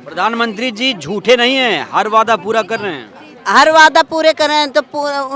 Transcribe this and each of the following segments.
प्रधानमंत्री जी झूठे नहीं हैं, हर वादा पूरा कर रहे हैं। हर वादा पूरे कर रहे हैं तो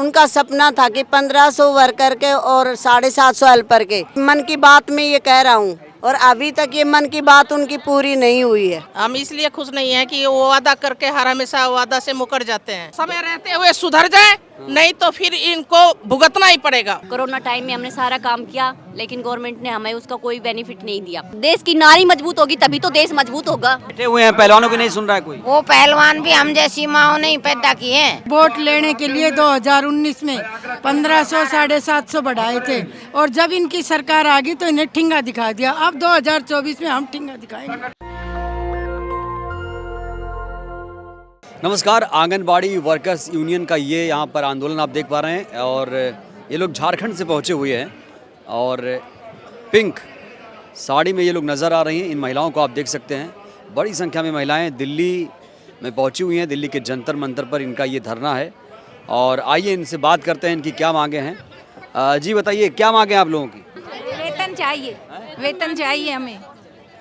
उनका सपना था कि 1500 वर्कर के और 750 हेल्पर के। मन की बात में ये कह रहा हूँ और अभी तक ये मन की बात उनकी पूरी नहीं हुई है। हम इसलिए खुश नहीं है कि वो वादा करके हर हमेशा वादा से मुकर जाते हैं। समय रहते हुए सुधर जाए, नहीं तो फिर इनको भुगतना ही पड़ेगा। कोरोना टाइम में हमने सारा काम किया, लेकिन गवर्नमेंट ने हमें उसका कोई बेनिफिट नहीं दिया। देश की नारी मजबूत होगी तभी तो देश मजबूत होगा। बैठे हुए हैं पहलवानों की नहीं सुन रहा है कोई। वो पहलवान भी हम जैसी माओ नहीं पैदा किए हैं। वोट लेने के लिए 2019 में 1500 750 बढ़ाए थे और जब इनकी सरकार आ गई तो इन्हें ठिंगा दिखा दिया। अब 2024 में हम ठिंगा दिखाएंगे। नमस्कार, आंगनबाड़ी वर्कर्स यूनियन का ये यहाँ पर आंदोलन आप देख पा रहे हैं और ये लोग झारखंड से पहुँचे हुए हैं और पिंक साड़ी में ये लोग नज़र आ रही हैं। इन महिलाओं को आप देख सकते हैं, बड़ी संख्या में महिलाएं दिल्ली में पहुँची हुई हैं। दिल्ली के जंतर मंतर पर इनका ये धरना है और आइए इनसे बात करते हैं इनकी क्या मांगे हैं। जी बताइए, क्या मांगे हैं आप लोगों की? वेतन चाहिए, वेतन चाहिए हमें।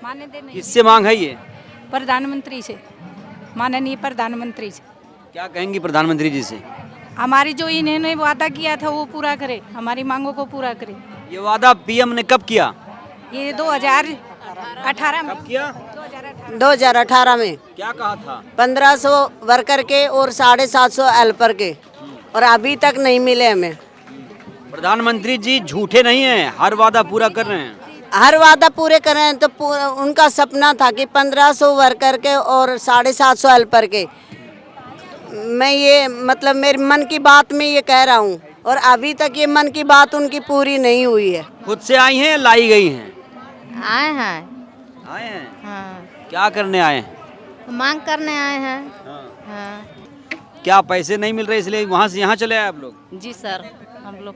मानदेय नहीं। किससे मांग है ये? प्रधानमंत्री से, माननीय प्रधानमंत्री से। क्या कहेंगी प्रधानमंत्री जी से? हमारी जो इन्होंने वादा किया था वो पूरा करे, हमारी मांगों को पूरा करे। ये वादा पीएम ने कब किया? ये 2018 में किया? 2018 में क्या कहा था? 1500 वर्कर के और 750 हेल्पर के और अभी तक नहीं मिले हमें। प्रधानमंत्री जी झूठे नहीं हैं, हर वादा पूरा कर रहे हैं। हर वादा पूरे कर रहे हैं तो उनका सपना था कि 1500 वर्कर के और 750 हेल्पर के। मैं ये मतलब मेरे मन की बात में ये कह रहा हूँ और अभी तक ये मन की बात उनकी पूरी नहीं हुई है। खुद से आई हैं या लाई गई हैं? आए हैं। आए हैं। हाँ। क्या करने आए हैं? मांग करने आए हैं। हाँ। हाँ। क्या पैसे नहीं मिल रहे इसलिए वहाँ से यहाँ चले आए आप लोग? जी सर, हम लोग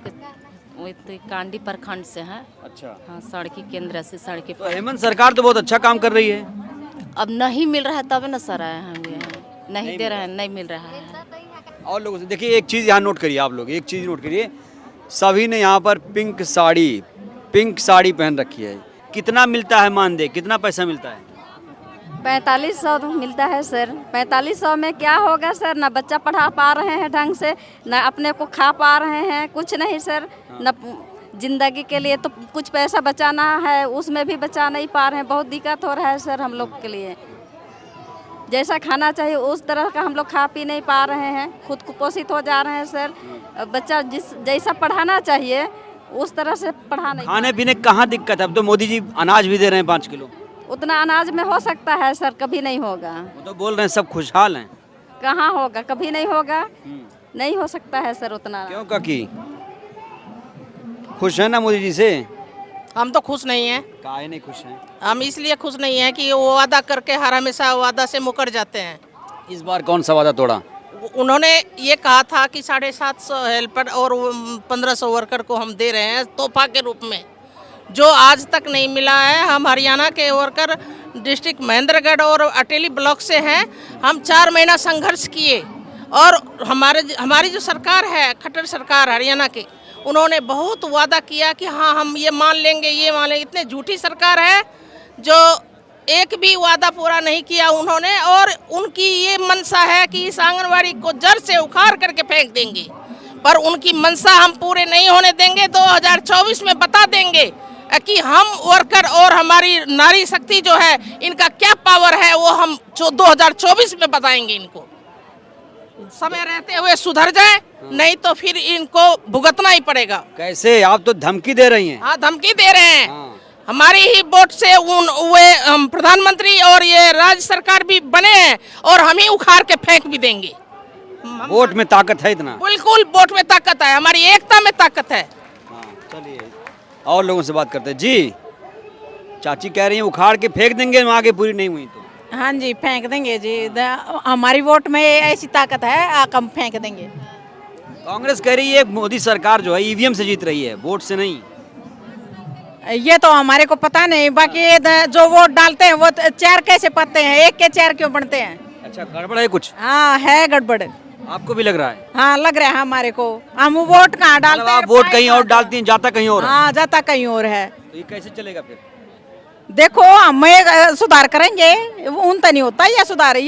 कांडी प्रखंड से हैं। अच्छा। हाँ, सड़की केंद्र से सड़की। तो हेमंत सरकार तो बहुत अच्छा काम कर रही है। अब नहीं मिल रहा है तब न सर आए हैं हम यहाँ। नहीं दे रहे हैं, नहीं मिल रहा है। और लोगों से देखिए, एक चीज़ यहाँ नोट करिए आप लोग, एक चीज़ नोट करिए, सभी ने यहाँ पर पिंक साड़ी पहन रखी है। कितना मिलता है मानदेय, कितना पैसा मिलता है? 4500 मिलता है सर। 4500 में क्या होगा सर? ना बच्चा पढ़ा पा रहे हैं ढंग से, ना अपने को खा पा रहे हैं, कुछ नहीं सर। न जिंदगी के लिए तो कुछ पैसा बचाना है, उसमें भी बचा नहीं पा रहे हैं। बहुत दिक्कत हो रहा है सर हम लोग के लिए। जैसा खाना चाहिए उस तरह का हम लोग खा पी नहीं पा रहे हैं, खुद कुपोषित हो जा रहे हैं सर। बच्चा जैसा पढ़ाना चाहिए उस तरह से पढ़ा नहीं। खाने पीने कहाँ दिक्कत है? अब तो मोदी जी अनाज भी दे रहे हैं 5 किलो। उतना अनाज में हो सकता है सर, कभी नहीं होगा। वो तो बोल रहे हैं सब खुशहाल हैं। कहाँ होगा, कभी नहीं होगा। नहीं हो सकता है सर उतना। क्यों काकी? खुश है ना मोदी जी से? हम तो खुश नहीं हैं। काहे नहीं खुश हैं? हम इसलिए खुश नहीं है कि वो वादा करके हर हमेशा वादा से मुकर जाते हैं। इस बार कौन सा वादा तोड़ा? उन्होंने ये कहा था कि 750 हेल्पर और 1500 वर्कर को हम दे रहे हैं तोहफा के रूप में, जो आज तक नहीं मिला है। हम हरियाणा के वर्कर डिस्ट्रिक्ट महेंद्रगढ़ और अटेली ब्लॉक से हैं। हम 4 महीना संघर्ष किए और हमारी जो सरकार है, खट्टर सरकार हरियाणा के, उन्होंने बहुत वादा किया कि हाँ हम ये मान लेंगे, ये मान लेंगे। इतने झूठी सरकार है जो एक भी वादा पूरा नहीं किया उन्होंने। और उनकी ये मनसा है कि इस आंगनबाड़ी को जड़ से उखाड़ करके फेंक देंगे, पर उनकी मनसा हम पूरे नहीं होने देंगे। 2024 में बता देंगे कि हम वर्कर और हमारी नारी शक्ति जो है, इनका क्या पावर है, वो हम 2024 में बताएंगे इनको। समय रहते हुए सुधर जाए, नहीं तो फिर इनको भुगतना ही पड़ेगा। कैसे? आप तो धमकी दे रही हैं। हाँ, धमकी दे रहे हैं। हाँ। हमारी ही वोट से हम प्रधानमंत्री और ये राज्य सरकार भी बने हैं और हम ही उखाड़ के फेंक भी देंगे। वोट में ताकत है इतना? बिल्कुल, वोट में ताकत है, हमारी एकता में ताकत है। हाँ, चलिए और लोगों से बात करते हैं। जी, चाची कह रही हैं उखाड़ के फेंक देंगे, आगे पूरी नहीं हुई तो। हाँ जी, फेंक देंगे जी। हमारी वोट में ऐसी ताकत है, हम फेंक देंगे। कांग्रेस कह रही है मोदी सरकार जो है ईवीएम से जीत रही है, वोट से नहीं। ये तो हमारे को पता नहीं, बाकी जो वोट डालते हैं वो चेयर कैसे पाते हैं, एक के चेयर क्यों बनते हैं? अच्छा, गड़बड़ है कुछ? हाँ, है गड़बड़। आपको भी लग रहा है? हाँ, लग रहा है हमारे को। हम वोट कहाँ डालते हैं? आप वोट कहीं और डालती हैं, जाता कहीं और है। हाँ, जाता कहीं और है। तो ये कैसे चलेगा फिर? देखो हम सुधार करेंगे, उनता नहीं होता ये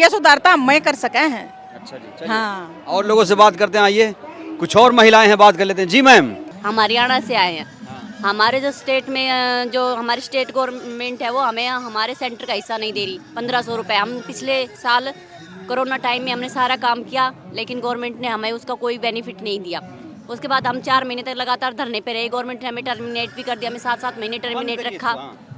सुधार तो हम कर सके हैं। अच्छा जी, हाँ। और लोगों से बात करते हैं, आइए कुछ और महिलाएं हैं, बात कर लेते हैं। जी मैम। हम हरियाणा से आए हैं। हमारे जो स्टेट में जो हमारी स्टेट गवर्नमेंट है वो हमें हमारे सेंटर का हिस्सा नहीं दे रही। 1500 रुपये हम पिछले साल कोरोना टाइम में हमने सारा काम किया, लेकिन गवर्नमेंट ने हमें उसका कोई बेनिफिट नहीं दिया। उसके बाद हम 4 महीने तक लगातार धरने पे रहे। गवर्नमेंट ने हमें टर्मिनेट भी कर दिया, हमें 7-7 महीने टर्मिनेट रखा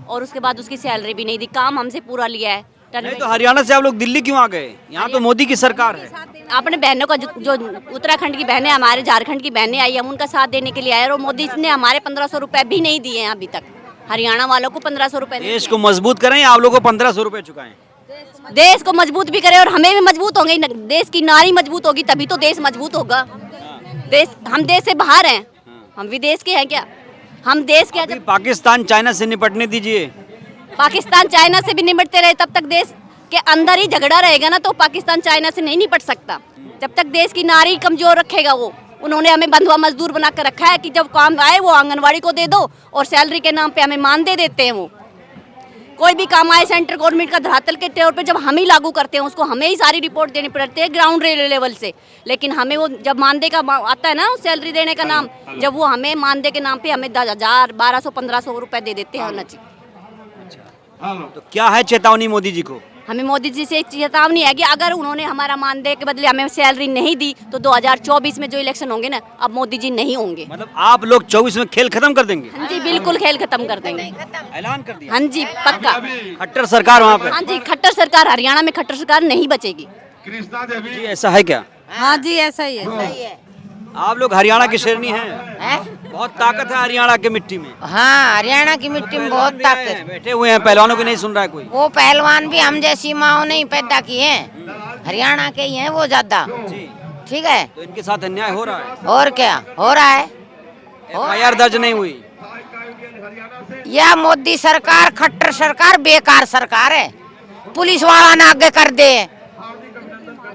और उसके बाद उसकी सैलरी भी नहीं दी। काम हमसे पूरा लिया है। नहीं तो हरियाणा से आप लोग दिल्ली क्यों आ गए? यहाँ तो मोदी की सरकार है। अपने बहनों का जो उत्तराखंड की बहनें, हमारे झारखंड की बहनें आई, हम उनका साथ देने के लिए आए और मोदी ने हमारे 1500 रुपए भी नहीं दिए हैं अभी तक। हरियाणा वालों को 1500 रुपए। देश को मजबूत करें, आप लोगों को 1500 रुपए चुकाएं। देश को मजबूत भी करें और हमें भी मजबूत होंगे। देश की नारी मजबूत होगी तभी तो देश मजबूत होगा। हम देश से बाहर हैं, हम विदेश के हैं क्या? हम देश के पाकिस्तान चाइना से निपटने दीजिए। पाकिस्तान चाइना से भी निपटते रहे तब तक देश के अंदर ही झगड़ा रहेगा ना, तो पाकिस्तान चाइना से नहीं निपट सकता। जब तक देश की नारी कमजोर रखेगा वो। उन्होंने हमें बंधुआ मजदूर बना कर रखा है कि जब काम आए वो आंगनवाड़ी को दे दो और सैलरी के नाम पे हमें मानदेय देते हैं। वो कोई भी काम आए सेंट्रल गवर्नमेंट का धरातल के तौर पे जब हम ही लागू करते हैं उसको हमें ही सारी रिपोर्ट देनी पड़ती है ग्राउंड लेवल से। लेकिन हमें वो जब मानदेय का आता है ना सैलरी देने का नाम, जब वो हमें मानदेय के नाम पे हमें 10,000, 1200-1500 रुपए दे देते हैं। होना चाहिए। तो क्या है चेतावनी मोदी जी को? हमें मोदी जी से एक चेतावनी है कि अगर उन्होंने हमारा मानदेय के बदले हमें सैलरी नहीं दी तो 2024 में जो इलेक्शन होंगे ना, अब मोदी जी नहीं होंगे। मतलब आप लोग 24 में खेल खत्म कर देंगे? हाँ जी, बिल्कुल खेल खत्म कर देंगे। ऐलान कर दिया? हाँ जी, पक्का। खट्टर सरकार वहाँ पे? हाँ जी, खट्टर सरकार। हरियाणा में खट्टर सरकार नहीं बचेगी। जी ऐसा है क्या? हाँ जी, ऐसा ही है। आप लोग हरियाणा की शेरनी हैं। बहुत ताकत है हरियाणा की मिट्टी में। हाँ, हरियाणा की मिट्टी में बहुत ताकत। बैठे हुए हैं, पहलवानों की नहीं सुन रहा है कोई। वो पहलवान भी हम जैसी माओ नहीं पैदा किए हैं, हरियाणा के ही हैं वो ज्यादा। ठीक है, तो इनके साथ अन्याय हो रहा है? और क्या हो रहा है? FIR दर्ज नहीं हुई? यह मोदी सरकार खट्टर सरकार बेकार सरकार है। पुलिस वाला ना आगे कर दे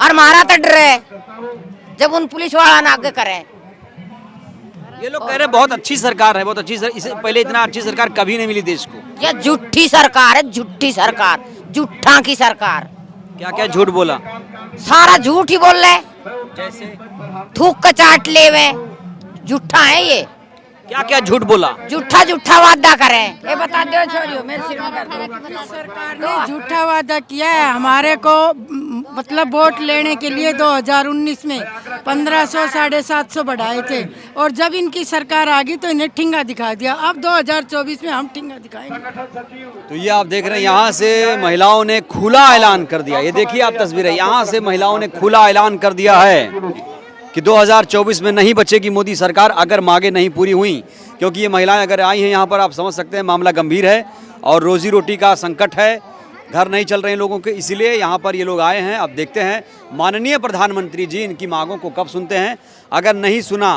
और मारा तो डरे जब उन पुलिस वाला ना आगे करे। ये लोग कह रहे हैं बहुत अच्छी सरकार है, बहुत अच्छी इससे पहले इतना अच्छी सरकार कभी नहीं मिली देश को। यह झूठी सरकार है, झूठी सरकार, झूठा की सरकार। क्या क्या झूठ बोला? सारा झूठ ही बोल रहे, जैसे थूक के चाट ले वे, झूठा है ये। क्या क्या झूठ बोला? झूठा झूठा वादा करे। ये बता दो छोड़ियो, मेरे सिर में कर दो। सरकार ने झूठा वादा किया है हमारे को, मतलब वोट लेने के लिए 2019 में 1500 750 बढ़ाए थे और जब इनकी सरकार आ गई तो इन्हें ठिंगा दिखा दिया। अब 2024 में हम ठिंगा दिखाएंगे। तो ये आप देख रहे हैं, यहाँ से महिलाओं ने खुला ऐलान कर दिया। ये देखिए आप तस्वीरें, यहाँ से महिलाओं ने खुला ऐलान कर दिया है कि 2024 में नहीं बचेगी मोदी सरकार अगर मांगे नहीं पूरी हुई। क्योंकि ये महिलाएं अगर आई हैं यहाँ पर, आप समझ सकते हैं मामला गंभीर है और रोजी रोटी का संकट है, घर नहीं चल रहे हैं लोगों के, इसीलिए यहाँ पर ये लोग आए हैं। अब देखते हैं माननीय प्रधानमंत्री जी इनकी मांगों को कब सुनते हैं। अगर नहीं सुना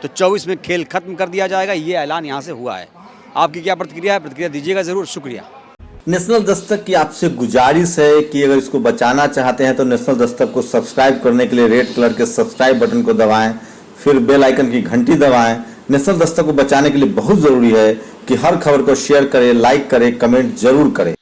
तो 24 में खेल खत्म कर दिया जाएगा। ये ऐलान यहाँ से हुआ है। आपकी क्या प्रतिक्रिया है? प्रतिक्रिया दीजिएगा ज़रूर। शुक्रिया। नेशनल दस्तक की आपसे गुजारिश है कि अगर इसको बचाना चाहते हैं तो नेशनल दस्तक को सब्सक्राइब करने के लिए रेड कलर के सब्सक्राइब बटन को दबाएं, फिर बेल आइकन की घंटी दबाएं। नेशनल दस्तक को बचाने के लिए बहुत जरूरी है कि हर खबर को शेयर करें, लाइक करें, कमेंट जरूर करें।